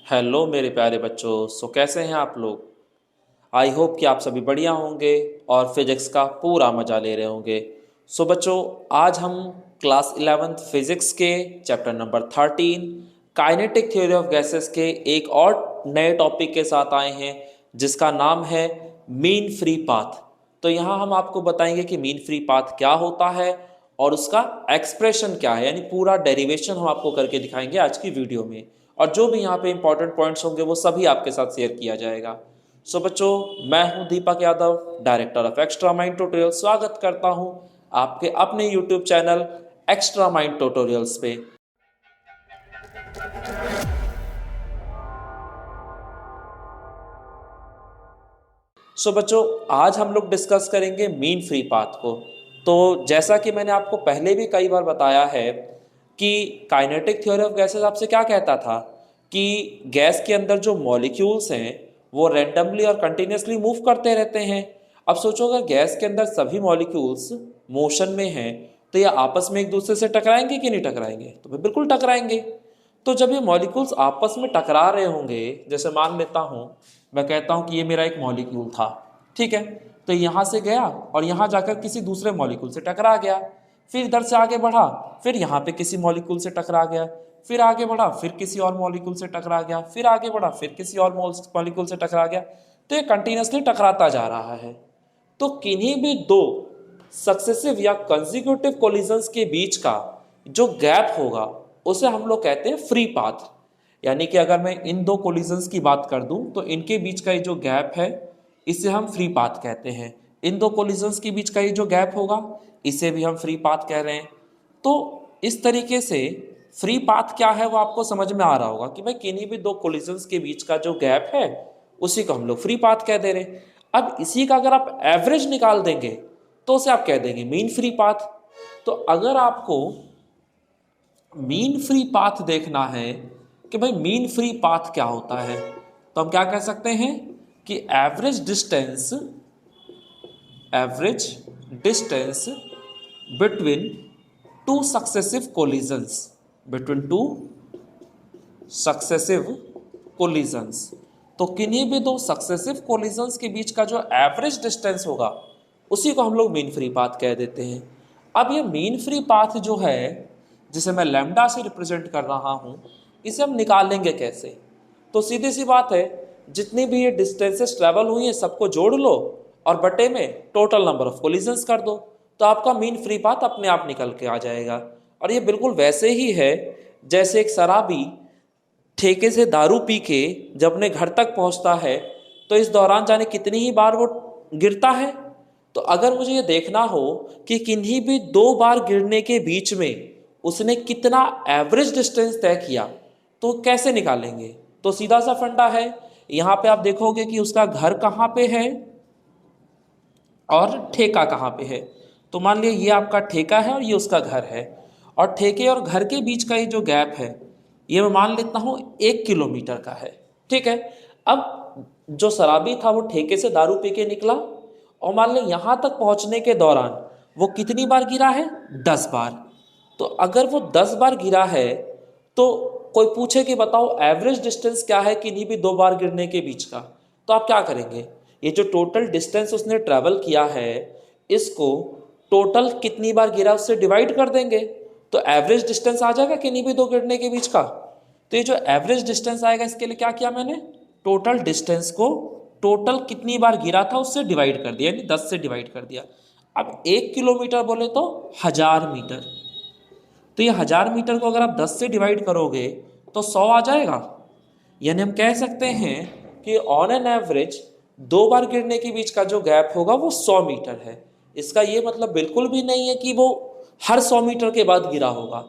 Hello मेरे प्यारे बच्चों। कैसे हैं आप लोग। आई होप कि आप सभी बढ़िया होंगे और फिजिक्स का पूरा मज़ा ले रहे होंगे। बच्चों, आज हम क्लास 11th फिजिक्स के chapter number 13 kinetic theory of gases के एक और नए टॉपिक के साथ आए हैं, जिसका नाम है मीन फ्री पाथ। तो यहाँ हम आपको बताएंगे कि मीन फ्री पाथ क्या होता है और उसका एक्सप्रेशन क्या है, यानी पूरा डेरिवेशन हम आपको करके दिखाएंगे आज की वीडियो में। और जो भी यहाँ पे इंपॉर्टेंट पॉइंट्स होंगे वो सभी आपके साथ शेयर किया जाएगा। बच्चों, मैं हूं Deepak Yadav, director of extra mind tutorial. स्वागत करता हूं आपके अपने YouTube channel extra mind tutorials पे। बच्चों, आज हम लोग डिस्कस करेंगे मीन फ्री पाथ को। तो जैसा कि मैंने आपको पहले भी कई बार बताया है कि काइनेटिक थ्योरी ऑफ गैसेस आपसे क्या कहता था कि गैस के अंदर जो मॉलिक्यूल्स हैं वो रैंडमली और कंटिन्यूसली मूव करते रहते हैं। अब सोचो, अगर गैस के अंदर सभी मॉलिक्यूल्स मोशन में हैं तो ये आपस में एक दूसरे से टकराएंगे कि नहीं टकराएंगे? तो भाई बिल्कुल टकराएंगे। तो जब ये मॉलिक्यूल्स आपस में टकरा रहे होंगे, जैसे मान लेता हूं, मैं कहता हूं कि ये मेरा एक मॉलिक्यूल था, ठीक है, तो यहां से गया और यहां जाकर किसी दूसरे मॉलिक्यूल से टकरा गया, फिर इधर से आगे बढ़ा, फिर यहां पे किसी मॉलिक्यूल से टकरा गया, फिर आगे बढ़ा, फिर किसी और मॉलिक्यूल से टकरा गया, फिर आगे बढ़ा, फिर किसी और मॉलिक्यूल से टकरा गया। तो ये कंटिन्यूसली टकराता जा रहा है। तो किन्हीं भी दो सक्सेसिव या कंसेक्यूटिव कोलिजन्स के बीच का जो गैप होगा उसे हम लोग कहते हैं फ्री पाथ। यानी कि अगर मैं इन दो कोलिजन्स की बात कर दूं तो इनके बीच का ये जो गैप है इसे हम फ्री पाथ कहते हैं। इन दो कोलिजन्स के बीच का ये जो गैप होगा इसे भी हम फ्री पाथ कह रहे हैं। तो इस तरीके से फ्री पाथ क्या है वो आपको समझ में आ रहा होगा कि भाई किन्हीं भी दो कोलिजन्स के बीच का जो गैप है उसी को हम लोग फ्री पाथ कह दे रहे हैं। अब इसी का अगर आप एवरेज निकाल देंगे तो उसे आप कह देंगे मीन फ्री पाथ। तो अगर आपको मीन फ्री पाथ देखना है कि भाई मीन फ्री पाथ क्या होता है, तो हम क्या कह सकते हैं कि average distance between two successive collisions. तो किन्हीं भी दो सक्सेसिव कोलिजन्स के बीच का जो एवरेज डिस्टेंस होगा उसी को हम लोग मीन फ्री पाथ कह देते हैं। अब ये मीन फ्री पाथ जो है, जिसे मैं लैम्डा से रिप्रेजेंट कर रहा हूं, इसे हम निकालेंगे कैसे? तो सीधी सी बात है, जितनी भी ये डिस्टेंसेस ट्रेवल हुई हैं सबको जोड़ लो और बटे में टोटल नंबर ऑफ कोलिजन्स कर दो, तो आपका मीन फ्री पाथ अपने आप निकल के आ जाएगा। और ये बिल्कुल वैसे ही है जैसे एक शराबी ठेके से दारू पी के जब अपने घर तक पहुंचता है तो इस दौरान जाने कितनी ही बार वो गिरता है। तो अगर मुझे ये देखना हो कि किन्हीं भी दो बार गिरने के बीच में उसने कितना एवरेज डिस्टेंस तय किया, तो कैसे निकालेंगे? तो सीधा सा फंडा है, यहां पे आप देखोगे कि उसका घर कहां पे है और ठेका कहां पे है। तो मान लिया ये आपका ठेका है और ये उसका घर है, और ठेके और घर के बीच का ये जो गैप है ये मैं मान लेता हूं 1 किलोमीटर का है, ठीक है। अब जो शराबी था वो ठेके से दारू पी के निकला और मान लो यहां तक पहुंचने के दौरान वो कितनी बार गिरा है? 10 बार। तो अगर वो 10 बार गिरा है तो कोई पूछे कि बताओ एवरेज डिस्टेंस क्या है किन्हीं भी दो बार गिरने के बीच का, तो आप क्या करेंगे? ये जो टोटल डिस्टेंस उसने ट्रेवल किया है इसको टोटल कितनी बार गिरा उससे डिवाइड कर देंगे, तो एवरेज डिस्टेंस आ जाएगा किन्हीं भी दो गिरने के बीच का। तो ये जो एवरेज डिस्टेंस आएगा इसके लिए क्या किया मैंने? टोटल डिस्टेंस को टोटल कितनी बार गिरा था उससे डिवाइड कर दिया, यानी 10 से डिवाइड कर दिया। अब 1 किलोमीटर बोले तो 1000 मीटर। तो ये 1000 मीटर को अगर आप 10 से डिवाइड करोगे तो 100 आ जाएगा। यानी हम कह सकते हैं कि ऑन एन एवरेज दो बार गिरने के बीच का जो गैप होगा वो 100 मीटर है। इसका ये मतलब बिल्कुल भी नहीं है कि वो हर 100 मीटर के बाद गिरा होगा।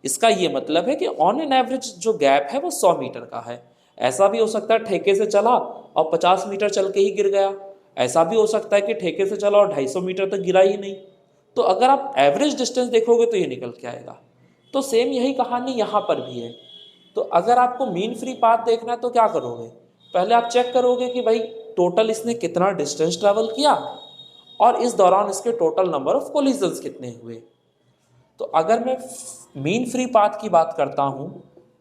इसका ये मतलब है कि ऑन एन एवरेज जो गैप है वो 100 मीटर का है। ऐसा भी हो सकता है ठेके से चला और 50 मीटर चल के ही गिर गया, ऐसा भी हो सकता है कि ठेके से चला और 250 मीटर तक गिरा ही नहीं। तो अगर आप एवरेज डिस्टेंस देखोगे तो ये निकल के आएगा। तो सेम यही कहानी यहाँ पर भी है। तो अगर आपको मीन फ्री पाथ देखना है तो क्या करोगे? पहले आप चेक करोगे कि भाई टोटल इसने कितना डिस्टेंस ट्रेवल किया और इस दौरान इसके टोटल नंबर ऑफ कोलिजन्स कितने हुए। तो अगर मैं मीन फ्री पाथ की बात करता हूं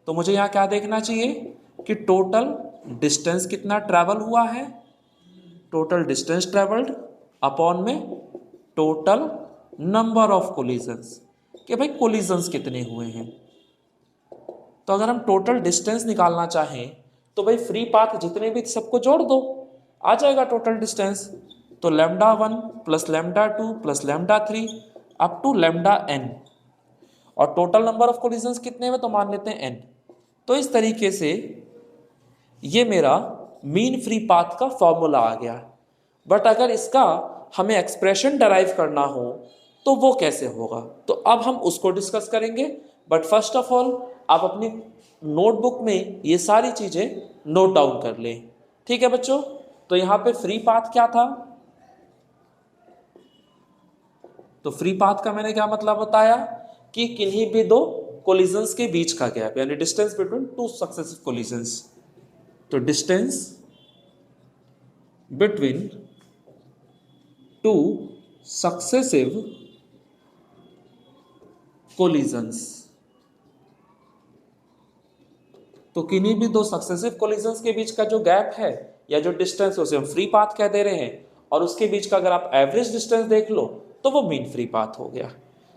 तो मुझे यहाँ क्या देखना चाहिए कि टोटल डिस्टेंस कितना ट्रैवल हुआ है, टोटल डिस्टेंस ट्रैवल्ड अपॉन में टोटल नंबर ऑफ कोलिजन्स, कि भाई कोलिजन्स कितने हुए हैं। तो अगर हम टोटल डिस्टेंस निकालना चाहें तो भाई फ्री पाथ जितने भी सबको जोड़ दो, आ जाएगा टोटल डिस्टेंस। तो λ1 plus λ2 plus λ3 up to λn, और टोटल नंबर ऑफ कोलिजन्स कितने में तो मान लेते हैं n। तो इस तरीके से ये मेरा मीन फ्री पाथ का फॉर्मूला आ गया। बट अगर इसका हमें एक्सप्रेशन डराइव करना हो तो वो कैसे होगा, तो अब हम उसको डिस्कस करेंगे। बट फर्स्ट ऑफ ऑल आप अपनी नोटबुक में ये सारी चीज़ें नोट डाउन कर लें, ठीक है बच्चों। तो यहाँ पे फ्री पाथ क्या था, तो फ्री पाथ का मैंने क्या मतलब बताया कि किन्हीं भी दो कोलिजन्स के बीच का गैप, यानी distance between two successive collisions. तो distance between two successive collisions, तो किन्हीं भी दो सक्सेसिव कोलिजन्स के बीच का जो गैप है या जो डिस्टेंस उसे हम फ्री पाथ कह दे रहे हैं, और उसके बीच का अगर आप एवरेज डिस्टेंस देख लो तो वो मीन फ्री पाथ हो गया,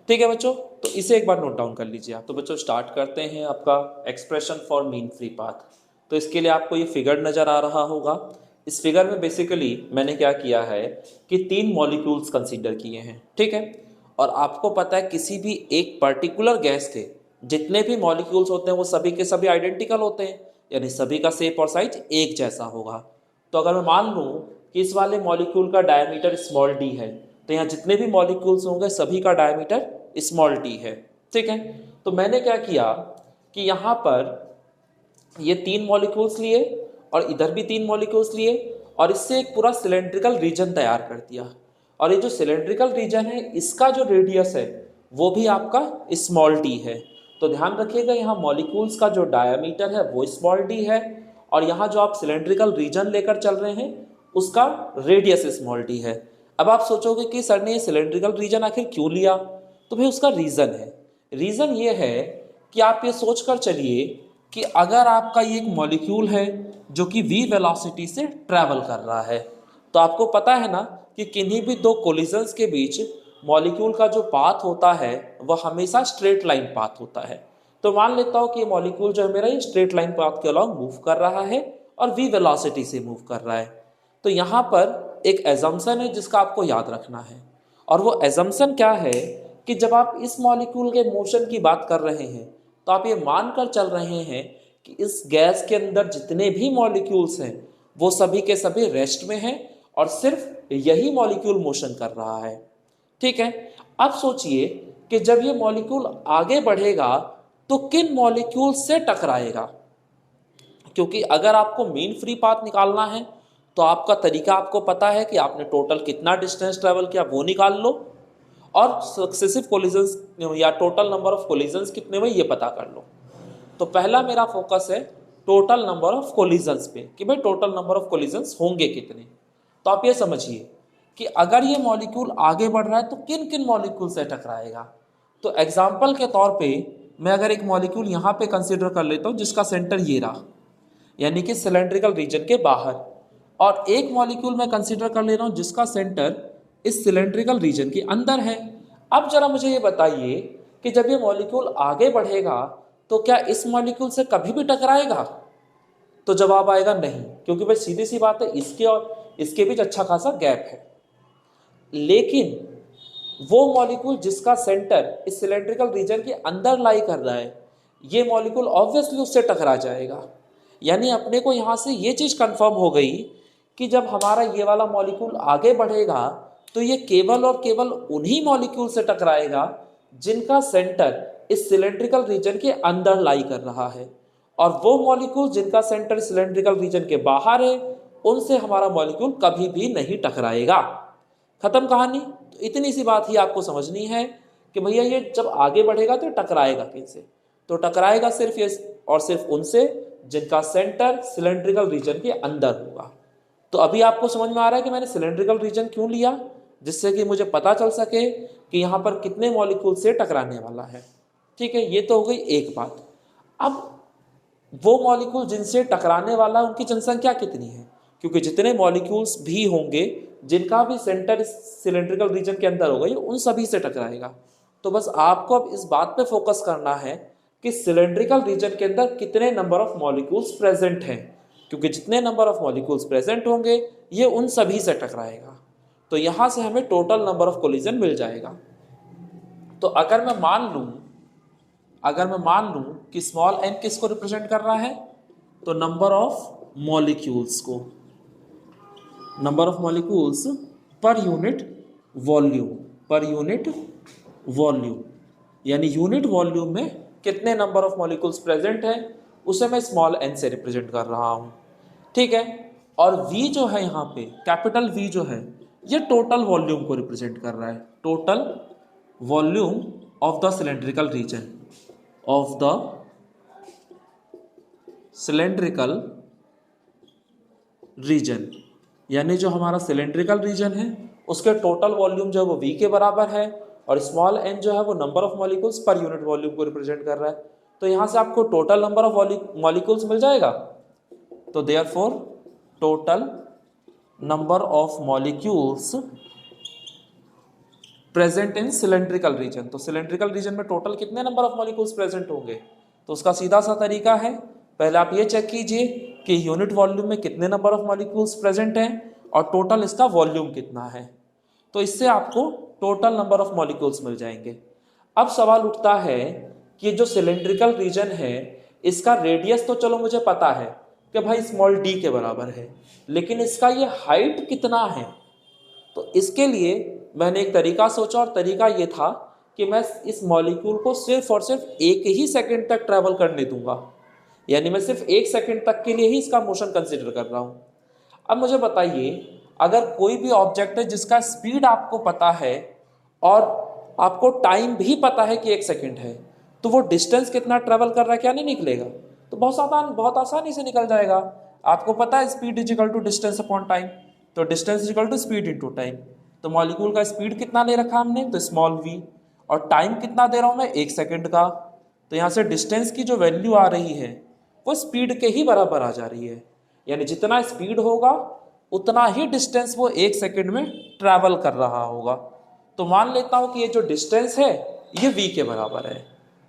ठीक है बच्चों। तो इसे एक बार नोट डाउन कर लीजिए आप। तो बच्चों स्टार्ट करते हैं आपका expression for mean free path. तो इसके लिए आपको ये फिगर नजर आ रहा होगा। इस फिगर में बेसिकली मैंने क्या किया है कि 3 मॉलिक्यूल्स कंसीडर किए हैं, ठीक है। और आपको पता है किसी भी एक पर्टिकुलर गैस के जितने भी मॉलिक्यूल्स होते हैं वो सभी के सभी आइडेंटिकल होते हैं, यानी सभी का शेप और साइज एक जैसा होगा। तो अगर मैं मान लूँ कि इस वाले मॉलिक्यूल का डायमीटर स्मॉल डी है, तो यहाँ जितने भी मॉलिक्यूल्स होंगे सभी का डायमीटर स्मॉल डी है, ठीक है। तो मैंने क्या किया कि यहाँ पर ये 3 मॉलिक्यूल्स लिए और इधर भी 3 मॉलिक्यूल्स लिए, और इससे एक पूरा सिलेंड्रिकल रीजन तैयार कर दिया। और ये जो सिलेंड्रिकल रीजन है इसका जो रेडियस है वो भी आपका स्मॉल डी है। तो ध्यान रखिएगा यहाँ मॉलिक्यूल्स का जो डायमीटर है वो स्मॉल डी है, और यहाँ जो आप सिलेंड्रिकल रीजन लेकर चल रहे हैं उसका रेडियस स्मॉल डी है। अब आप सोचोगे कि सर ने ये सिलेंड्रिकल रीजन आखिर क्यों लिया, तो भाई उसका रीज़न है। रीज़न ये है कि आप ये सोच कर चलिए कि अगर आपका ये एक मॉलिक्यूल है जो कि v वेलोसिटी से ट्रैवल कर रहा है, तो आपको पता है ना कि किन्हीं भी दो कोलिजन्स के बीच मॉलिक्यूल का जो पाथ होता है वह हमेशा स्ट्रेट लाइन पाथ होता है। तो मान लेता हूँ कि मॉलिक्यूल जो है मेरा ये स्ट्रेट लाइन पाथ के अलॉन्ग मूव कर रहा है और v वेलोसिटी से मूव कर रहा है। तो यहाँ पर एक एजम्पशन है जिसका आपको याद रखना है, और वो एजम्पशन क्या है कि जब आप इस मॉलिक्यूल के मोशन की बात कर रहे हैं तो आप ये मानकर चल रहे हैं कि इस गैस के अंदर जितने भी मॉलिक्यूल्स हैं वो सभी के सभी रेस्ट में हैं और सिर्फ यही मॉलिक्यूल मोशन कर रहा है, ठीक है। अब सोचिए कि जब ये मॉलिक्यूल आगे बढ़ेगा तो किन मॉलिक्यूल से टकराएगा, क्योंकि अगर आपको मीन फ्री पाथ निकालना है तो आपका तरीका आपको पता है कि आपने टोटल कितना डिस्टेंस ट्रेवल किया वो निकाल लो, और सक्सेसिव कोलिजन्स या टोटल नंबर ऑफ कोलिजन्स कितने हुए ये पता कर लो। तो पहला मेरा फोकस है टोटल नंबर ऑफ कोलिजन्स पे कि भाई टोटल नंबर ऑफ कोलिजन्स होंगे कितने। तो आप ये समझिए कि अगर ये मॉलिक्यूल आगे बढ़ रहा है तो किन किन मॉलिक्यूल से टकराएगा। तो एग्जाम्पल के तौर पे मैं अगर एक मॉलिक्यूल यहाँ पे कंसिडर कर लेता हूँ जिसका सेंटर ये रहा, यानी कि सिलेंड्रिकल रीजन के बाहर, और एक मॉलिक्यूल मैं कंसिडर कर ले रहा हूँ जिसका सेंटर इस सिलेंड्रिकल रीजन के अंदर है। अब जरा मुझे ये बताइए कि जब ये मॉलिक्यूल आगे बढ़ेगा तो क्या इस मॉलिक्यूल से कभी भी टकराएगा, तो जवाब आएगा नहीं, क्योंकि भाई सीधी सी बात है इसके और इसके बीच अच्छा खासा गैप है। लेकिन वो मॉलिक्यूल जिसका सेंटर इस सिलेंड्रिकल रीजन के अंदर लाई कर रहा है, ये मॉलिक्यूल ऑब्वियसली उससे टकरा जाएगा। यानी अपने को यहाँ से ये चीज़ कंफर्म हो गई कि जब हमारा ये वाला मॉलिक्यूल आगे बढ़ेगा तो ये केवल और केवल उन्हीं मॉलिक्यूल से टकराएगा जिनका सेंटर इस सिलेंड्रिकल रीजन के अंदर लाई कर रहा है, और वो मॉलिक्यूल जिनका सेंटर सिलेंड्रिकल रीजन के बाहर है उनसे हमारा मॉलिक्यूल कभी भी नहीं टकराएगा। खत्म कहानी। तो इतनी सी बात ही आपको समझनी है कि भैया ये जब आगे बढ़ेगा तो टकराएगा किनसे, तो टकराएगा सिर्फ ये और सिर्फ उनसे जिनका सेंटर सिलेंड्रिकल रीजन के अंदर होगा। तो अभी आपको समझ में आ रहा है कि मैंने सिलेंड्रिकल रीजन क्यों लिया, जिससे कि मुझे पता चल सके कि यहाँ पर कितने मॉलिक्यूल से टकराने वाला है, ठीक है। ये तो हो गई एक बात। अब वो मॉलिक्यूल जिनसे टकराने वाला उनकी जनसंख्या कितनी है, क्योंकि जितने मॉलिक्यूल्स भी होंगे जिनका भी सेंटर सिलेंड्रिकल रीजन के अंदर होगा ये उन सभी से टकराएगा। तो बस आपको अब इस बात पे फोकस करना है कि सिलेंड्रिकल रीजन के अंदर कितने नंबर ऑफ मॉलिक्यूल्स प्रेजेंट हैं, क्योंकि जितने नंबर ऑफ मॉलिक्यूल्स प्रेजेंट होंगे ये उन सभी से टकराएगा। तो यहां से हमें टोटल नंबर ऑफ कोलिजन मिल जाएगा। तो अगर मैं मान लूं कि स्मॉल n किसको रिप्रेजेंट कर रहा है, तो नंबर ऑफ मॉलिक्यूल्स को, नंबर ऑफ मॉलिक्यूल्स पर यूनिट वॉल्यूम, यानी यूनिट वॉल्यूम में कितने नंबर ऑफ मॉलिक्यूल्स प्रेजेंट हैं उसे मैं स्मॉल n से रिप्रेजेंट कर रहा हूं। ठीक है। और v जो है यहाँ पे कैपिटल V जो है ये टोटल वॉल्यूम को रिप्रेजेंट कर रहा है, total volume of the cylindrical region, यानी जो हमारा सिलेंड्रिकल रीजन है उसके टोटल वॉल्यूम जो है वो v के बराबर है, और स्मॉल n जो है वो नंबर ऑफ मॉलिक्यूल्स पर यूनिट वॉल्यूम को रिप्रेजेंट कर रहा है। तो यहां से आपको टोटल नंबर ऑफ मॉलिक्यूल्स मिल जाएगा। तो therefore total number of molecules present in cylindrical region, तो सिलेंड्रिकल रीजन में टोटल कितने नंबर ऑफ मॉलिक्यूल्स प्रेजेंट होंगे, तो उसका सीधा सा तरीका है, पहले आप ये चेक कीजिए कि यूनिट वॉल्यूम में कितने नंबर ऑफ मॉलिक्यूल्स प्रेजेंट हैं और टोटल इसका वॉल्यूम कितना है, तो इससे आपको टोटल नंबर ऑफ मॉलिक्यूल्स मिल जाएंगे। अब सवाल उठता है कि जो सिलेंड्रिकल रीजन है इसका रेडियस तो चलो मुझे पता है कि भाई स्मॉल d के बराबर है, लेकिन इसका ये हाइट कितना है, तो इसके लिए मैंने एक तरीका सोचा, और तरीका ये था कि मैं इस मॉलिक्यूल को सिर्फ और सिर्फ एक ही सेकंड तक ट्रैवल करने दूंगा, यानी मैं सिर्फ 1 सेकंड तक के लिए ही इसका मोशन कंसीडर कर रहा हूं। अब मुझे बताइए, अगर कोई भी ऑब्जेक्ट है जिसका स्पीड आपको पता है और आपको टाइम भी पता है कि 1 सेकंड है, तो वो डिस्टेंस कितना ट्रैवल कर रहा है क्या नहीं निकलेगा, तो बहुत आसानी से निकल जाएगा। आपको पता है speed is equal to distance upon time, तो distance is equal to speed into time. तो मॉलिक्यूल का स्पीड कितना ले रखा हमने, तो स्मॉल v, और टाइम कितना दे रहा हूं मैं 1 सेकंड का, तो यहां से डिस्टेंस की जो वैल्यू आ रही है वो स्पीड के ही बराबर आ जा रही है, यानी जितना स्पीड होगा उतना ही डिस्टेंस वो 1 सेकंड में ट्रैवल कर रहा होगा। तो मान लेता हूं कि ये जो डिस्टेंस है ये v के बराबर है।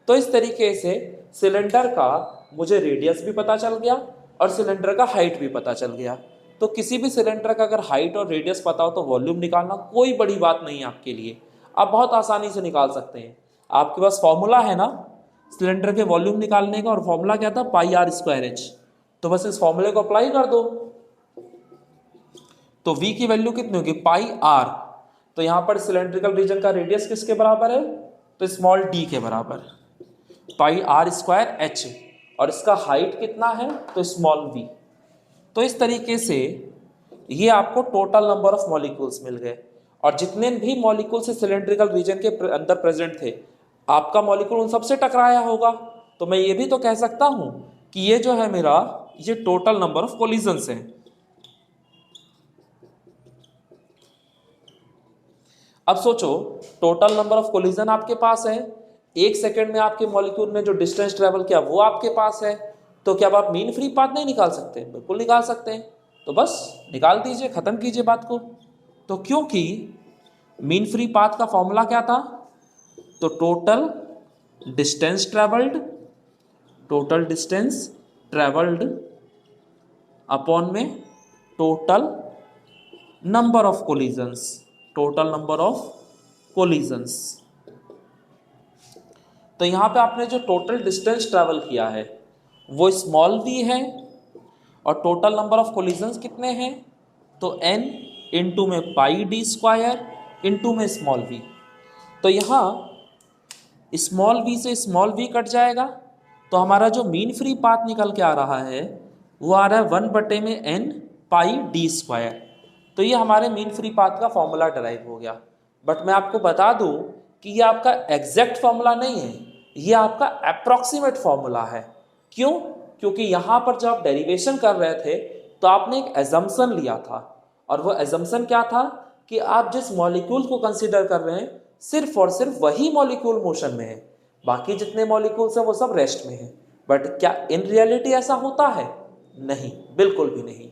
तो इस तरीके से सिलेंडर का मुझे रेडियस भी पता चल गया और सिलेंडर का हाइट भी पता चल गया। तो किसी भी सिलेंडर का अगर हाइट और रेडियस पता हो तो वॉल्यूम निकालना कोई बड़ी बात नहीं है आपके लिए, आप बहुत आसानी से निकाल सकते हैं। आपके पास फॉर्मूला है ना सिलेंडर के वॉल्यूम निकालने का, और फॉर्मूला क्या था, πr²h, तो बस इस फॉर्मूले को अप्लाई कर दो। तो v की वैल्यू कितनी होगी, πr, तो यहां पर सिलेंड्रिकल रीजन का रेडियस किसके बराबर है, तो स्मॉल d के बराबर, πr²h, और इसका हाइट कितना है, तो स्मॉल v। तो इस तरीके से ये आपको टोटल नंबर ऑफ मॉलिक्यूल्स मिल गए, और जितने भी मॉलिक्यूल्स सिलेंड्रिकल रीजन के अंदर प्रेजेंट थे आपका मॉलिक्यूल उन सबसे टकराया होगा। तो मैं ये भी तो कह सकता हूं कि ये जो है मेरा ये टोटल नंबर ऑफ कोलिजन्स हैं। अब सोचो टोटल नंबर ऑफ कोलिजन आपके पास है, 1 सेकंड में आपके मॉलिक्यूल ने जो डिस्टेंस ट्रेवल किया वो आपके पास है, तो क्या अब आप मीन फ्री पाथ नहीं निकाल सकते, बिल्कुल निकाल सकते हैं। तो बस निकाल दीजिए, खत्म कीजिए बात को। तो क्योंकि मीन फ्री पाथ का फॉर्मूला क्या था, तो टोटल डिस्टेंस ट्रेवल्ड अपॉन में टोटल नंबर ऑफ कोलिजन्स, तो यहां पे आपने जो टोटल डिस्टेंस ट्रेवल किया है वो स्मॉल v है, और टोटल नंबर ऑफ कोलिजन्स कितने हैं, तो n इंटू में πd² इंटू में स्मॉल v। तो यहाँ स्मॉल v से स्मॉल v कट जाएगा, तो हमारा जो मीन फ्री पाथ निकल के आ रहा है वो आ रहा है 1/n πd²। तो ये हमारे मीन फ्री पाथ का फॉर्मूला डराइव हो गया। बट मैं आपको बता दूं कि ये आपका एग्जैक्ट फॉर्मूला नहीं है, ये आपका अप्रॉक्सीमेट फॉर्मूला है। क्यों, क्योंकि यहाँ पर जब आप डेरिवेशन कर रहे थे तो आपने एक एजम्पशन लिया था, और वो एजम्पशन क्या था कि आप जिस मॉलिक्यूल को कंसीडर कर रहे हैं सिर्फ और सिर्फ वही मॉलिक्यूल मोशन में है, बाकी जितने मॉलिक्यूल्स हैं वो सब रेस्ट में है। बट क्या इन रियलिटी ऐसा होता है? नहीं, बिल्कुल भी नहीं,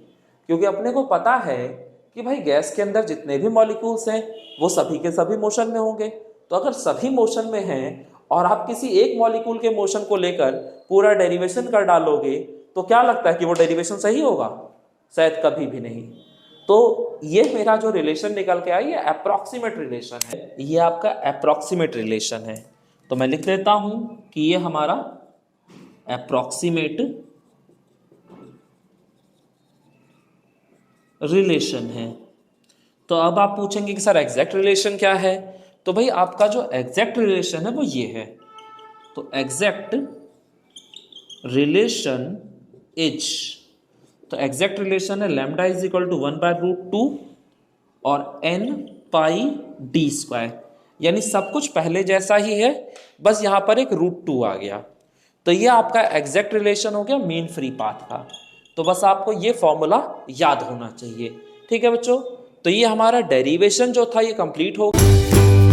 क्योंकि अपने को पता है कि भाई गैस के अंदर जितने भी मॉलिक्यूल्स हैं वो सभी के सभी मोशन में होंगे। तो अगर सभी मोशन में हैं और आप किसी एक मॉलिक्यूल के मोशन को लेकर पूरा डेरिवेशन कर डालोगे तो क्या लगता है कि वो डेरिवेशन सही होगा? शायद कभी भी नहीं। तो ये मेरा जो रिलेशन निकल के आई ये अप्रॉक्सीमेट रिलेशन है, ये आपका अप्रॉक्सीमेट रिलेशन है। तो मैं लिख देता हूं कि ये हमारा अप्रॉक्सीमेट रिलेशन है। तो अब आप पूछेंगे कि सर एग्जैक्ट रिलेशन क्या है? तो भाई आपका जो एग्जैक्ट रिलेशन है वो ये है। तो एग्जैक्ट रिलेशन इज, तो एग्जैक्ट रिलेशन है लैम्डा इज इक्वल टू 1/√2 और n पाई d स्क्वायर, यानी सब कुछ पहले जैसा ही है, बस यहां पर एक √2 आ गया। तो ये आपका एग्जैक्ट रिलेशन हो गया मीन फ्री पाथ का। तो बस आपको ये फॉर्मूला याद होना चाहिए। ठीक है बच्चों, तो ये हमारा डेरिवेशन जो था ये कंप्लीट हो गया।